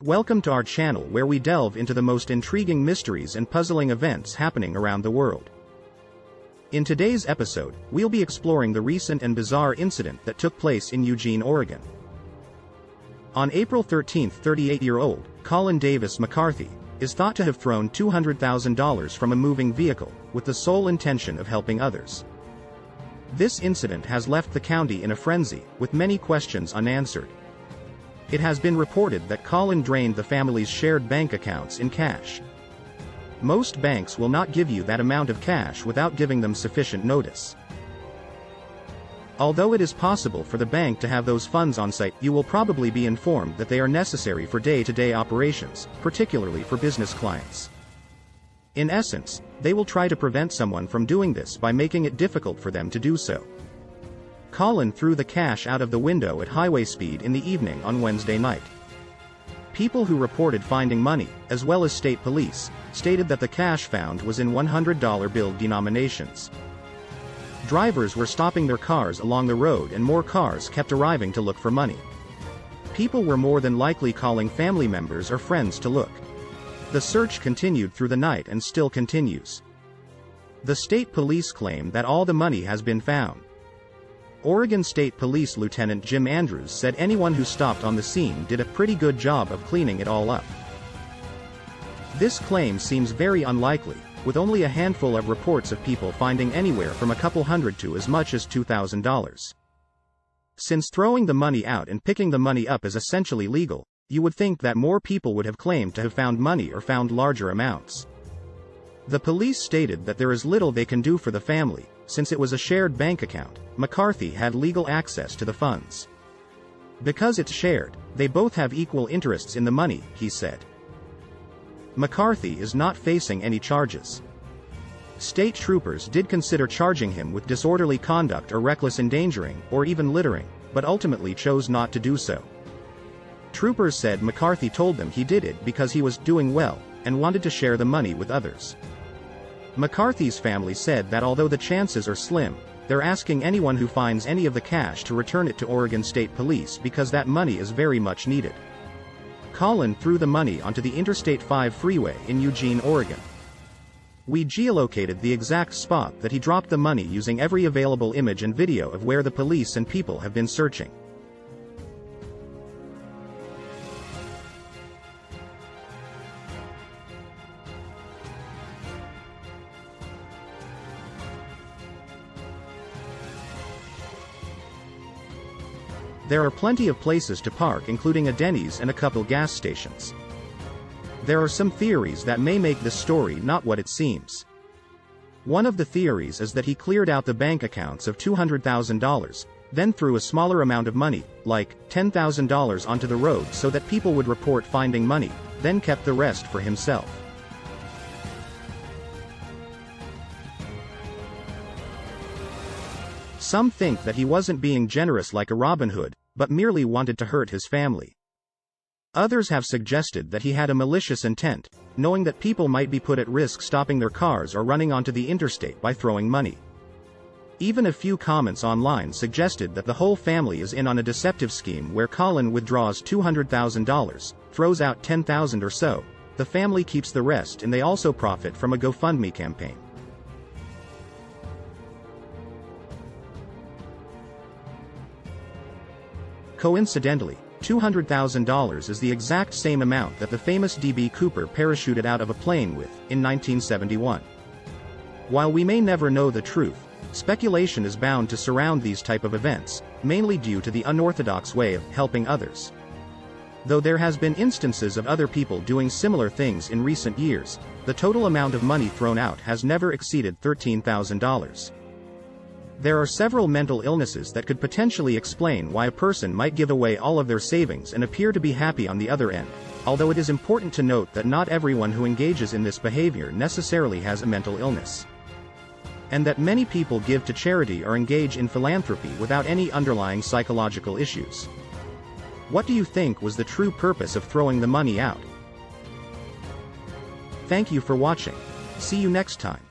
Welcome to our channel where we delve into the most intriguing mysteries and puzzling events happening around the world. In today's episode, we'll be exploring the recent and bizarre incident that took place in Eugene, Oregon. On April 13, 38-year-old Colin Davis McCarthy is thought to have thrown $200,000 from a moving vehicle, with the sole intention of helping others. This incident has left the county in a frenzy, with many questions unanswered. It has been reported that Colin drained the family's shared bank accounts in cash. Most banks will not give you that amount of cash without giving them sufficient notice. Although it is possible for the bank to have those funds on site, you will probably be informed that they are necessary for day-to-day operations, particularly for business clients. In essence, they will try to prevent someone from doing this by making it difficult for them to do so. Colin threw the cash out of the window at highway speed in the evening on Wednesday night. People who reported finding money, as well as state police, stated that the cash found was in $100 bill denominations. Drivers were stopping their cars along the road and more cars kept arriving to look for money. People were more than likely calling family members or friends to look. The search continued through the night and still continues. The state police claim that all the money has been found. Oregon State Police Lieutenant Jim Andrews said anyone who stopped on the scene did a pretty good job of cleaning it all up. This claim seems very unlikely, with only a handful of reports of people finding anywhere from a couple hundred to as much as $2,000. Since throwing the money out and picking the money up is essentially legal, you would think that more people would have claimed to have found money or found larger amounts. The police stated that there is little they can do for the family, since it was a shared bank account. McCarthy had legal access to the funds. Because it's shared, they both have equal interests in the money, he said. McCarthy is not facing any charges. State troopers did consider charging him with disorderly conduct or reckless endangering, or even littering, but ultimately chose not to do so. Troopers said McCarthy told them he did it because he was doing well, and wanted to share the money with others. McCarthy's family said that although the chances are slim, they're asking anyone who finds any of the cash to return it to Oregon State Police because that money is very much needed. Colin threw the money onto the Interstate 5 freeway in Eugene, Oregon. We geolocated the exact spot that he dropped the money using every available image and video of where the police and people have been searching. There are plenty of places to park, including a Denny's and a couple gas stations. There are some theories that may make this story not what it seems. One of the theories is that he cleared out the bank accounts of $200,000, then threw a smaller amount of money, like $10,000, onto the road so that people would report finding money, then kept the rest for himself. Some think that he wasn't being generous like a Robin Hood, but merely wanted to hurt his family. Others have suggested that he had a malicious intent, knowing that people might be put at risk stopping their cars or running onto the interstate by throwing money. Even a few comments online suggested that the whole family is in on a deceptive scheme where Colin withdraws $200,000, throws out $10,000 or so, the family keeps the rest, and they also profit from a GoFundMe campaign. Coincidentally, $200,000 is the exact same amount that the famous D.B. Cooper parachuted out of a plane with, in 1971. While we may never know the truth, speculation is bound to surround these type of events, mainly due to the unorthodox way of helping others. Though there has been instances of other people doing similar things in recent years, the total amount of money thrown out has never exceeded $13,000. There are several mental illnesses that could potentially explain why a person might give away all of their savings and appear to be happy on the other end, although it is important to note that not everyone who engages in this behavior necessarily has a mental illness. And that many people give to charity or engage in philanthropy without any underlying psychological issues. What do you think was the true purpose of throwing the money out? Thank you for watching. See you next time.